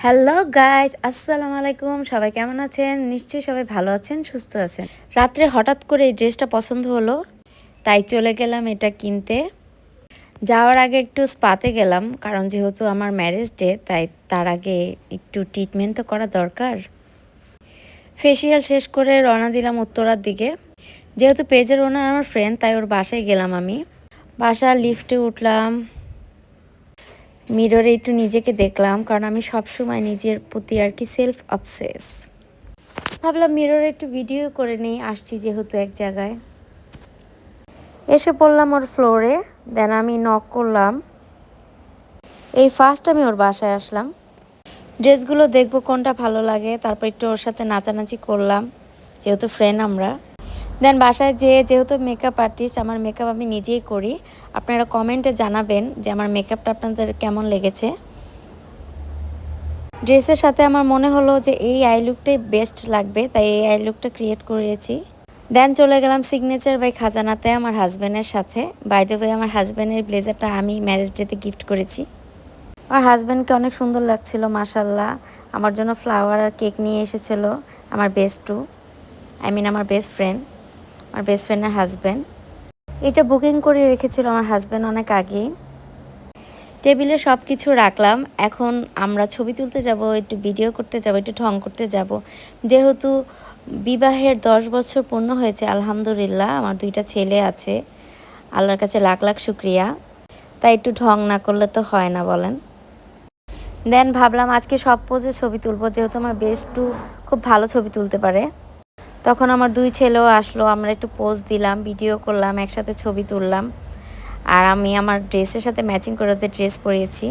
Hello guys, আসসালামু আলাইকুম। সবাই কেমন আছেন? নিশ্চয়ই সবাই ভালো আছেন, সুস্থ আছেন। রাত্রে হঠাৎ করে এই ড্রেসটা পছন্দ হলো, তাই চলে গেলাম এটা কিনতে। যাওয়ার আগে একটু স্পাতে গেলাম, কারণ যেহেতু আমার ম্যারেজ ডে, তাই তার আগে একটু ট্রিটমেন্ট তো করা দরকার। ফেসিয়াল শেষ করে রওনা দিলাম উত্তরার দিকে। যেহেতু পেজের ওনার আমার ফ্রেন্ড, তাই ওর বাসায় গেলাম আমি। বাসার লিফটে উঠলাম, মিররে একটু নিজেকে দেখলাম, কারণ আমি সবসময় নিজের প্রতি আর কি সেলফ অবসেস। ভাবলাম মিররে একটু ভিডিও করে নিই, আসছি যেহেতু এক জায়গায়। এসে পড়লাম ওর ফ্লোরে, দেন আমি নক করলাম। এই ফার্স্ট আমি ওর বাসায় আসলাম। ড্রেসগুলো দেখবো কোনটা ভালো লাগে, তারপর একটু ওর সাথে নাচানাচি করলাম, যেহেতু ফ্রেন্ড আমরা। দেন বাসায় যেহেতু মেকআপ আর্টিস্ট, আমার মেকআপ আমি নিজেই করি। আপনারা কমেন্টে জানাবেন যে আমার মেকআপটা আপনাদের কেমন লেগেছে। ড্রেসের সাথে আমার মনে হলো যে এই আই লুকটাই বেস্ট লাগবে, তাই এই আই লুকটা ক্রিয়েট করেছি। দেন চলে গেলাম সিগনেচার বাই খাজানাতে আমার হাজব্যান্ডের সাথে। বাই দ্য ওয়ে, আমার হাজব্যান্ডের ব্লেজারটা আমি ম্যারেজ ডেতে গিফট করেছি। আমার হাজব্যান্ডকে অনেক সুন্দর লাগছিল, মাশাল্লাহ। আমার জন্য ফ্লাওয়ার আর কেক নিয়ে এসেছিল আমার আমার বেস্ট ফ্রেন্ড, আমার বেস্ট ফ্রেন্ডের হাজব্যান্ড। এটা বুকিং করে রেখেছিল আমার হাজব্যান্ড অনেক আগেই। টেবিলে সব কিছু রাখলাম। এখন আমরা ছবি তুলতে যাব, একটু ভিডিও করতে যাব, একটু ঢং করতে যাব। যেহেতু বিবাহের 10 বছর পূর্ণ হয়েছে, আলহামদুলিল্লাহ। আমার 2টা ছেলে আছে, আল্লাহর কাছে লাখ লাখ শুক্রিয়া। তাই একটু ঢং না করলে তো হয় না, বলেন। দেন ভাবলাম আজকে সব পোজে ছবি তুলবো, যেহেতু আমার বেস্টু খুব ভালো ছবি তুলতে পারে। তখন আমার 2 ছেলেও আসলো, আমরা একটু পোজ দিলাম, ভিডিও করলাম, একসাথে ছবি তুললাম। আর আমি আমার ড্রেসের সাথে ম্যাচিং করে ওদের ড্রেস পরিয়েছি।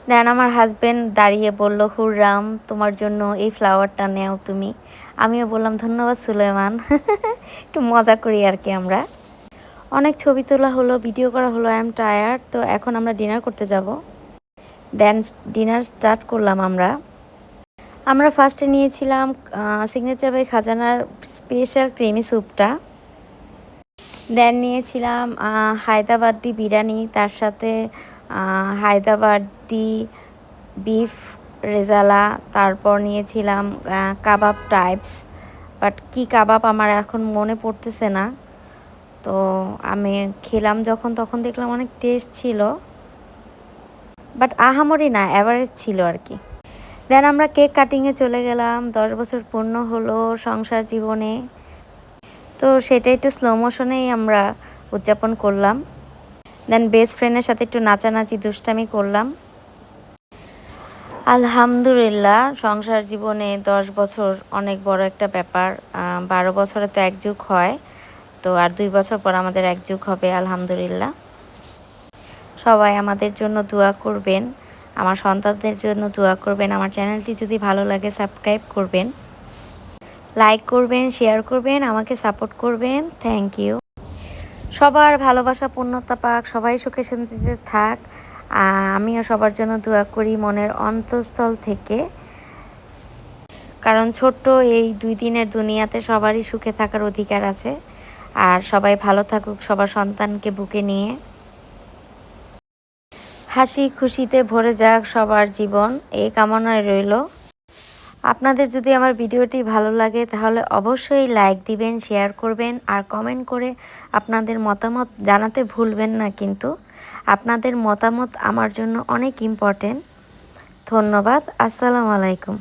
দেন আমার হাজব্যান্ড দাঁড়িয়ে বলল, হুররাম, তোমার জন্য এই ফ্লাওয়ারটা নেও তুমি। আমিও বললাম, ধন্যবাদ সুলেমান। একটু মজা করি আর কি আমরা। অনেক ছবি তোলা হলো, ভিডিও করা হলো, আই এম টায়ার্ড। তো এখন আমরা ডিনার করতে যাব। দেন ডিনার স্টার্ট করলাম আমরা ফার্স্টে নিয়েছিলাম সিগনেচার বাই খাজানার স্পেশাল ক্রিমি স্যুপটা। দেন নিয়েছিলাম হায়দ্রাবাদি বিরিয়ানি, তার সাথে হায়দ্রাবাদি বিফ রেজালা। তারপর নিয়েছিলাম কাবাব টাইপস, বাট কি কাবাব আমার এখন মনে পড়তেছে না। তো আমি খেলাম যখন, তখন দেখলাম অনেক টেস্ট ছিল, বাট আহামরি না, অ্যাভারেজ ছিল আর কি। দেন আমরা কেক কাটিংয়ে চলে গেলাম। 10 বছর পূর্ণ হলো সংসার জীবনে, তো সেটা একটু স্লো মোশনেই আমরা উদযাপন করলাম। দেন বেস্ট ফ্রেন্ডের সাথে একটু নাচানাচি দুষ্টামি করলাম। আলহামদুলিল্লাহ, সংসার জীবনে 10 বছর অনেক বড় একটা ব্যাপার। 12 বছরে তো 1 যুগ হয়, তো আর 2 বছর পর আমাদের 1 যুগ হবে, আলহামদুলিল্লাহ। সবাই আমাদের জন্য দোয়া করবেন, আমার সন্তানদের জন্য দোয়া করবেন। আমার চ্যানেলটি যদি ভালো লাগে সাবস্ক্রাইব করবেন, লাইক করবেন, শেয়ার করবেন, আমাকে সাপোর্ট করবেন। Thank you. সবার ভালোবাসা পূর্ণতা পাক, সবাই সুখে শান্তিতে থাক। আমিও সবার জন্য দোয়া করি মনের অন্তঃস্থল থেকে, কারণ ছোট্ট এই 2 দিনের দুনিয়াতে সবারই সুখে থাকার অধিকার আছে। আর সবাই ভালো থাকুক, সবার সন্তানকে বুকে নিয়ে। হাসি খুশিতে ভরে যাক সবার জীবন, এই কামনায় রইল। আপনাদের যদি আমার ভিডিওটি ভালো লাগে তাহলে অবশ্যই লাইক দিবেন, শেয়ার করবেন, আর কমেন্ট করে আপনাদের মতামত জানাতে ভুলবেন না। কিন্তু আপনাদের মতামত আমার জন্য অনেক ইম্পর্টেন্ট। ধন্যবাদ। আসসালামু আলাইকুম।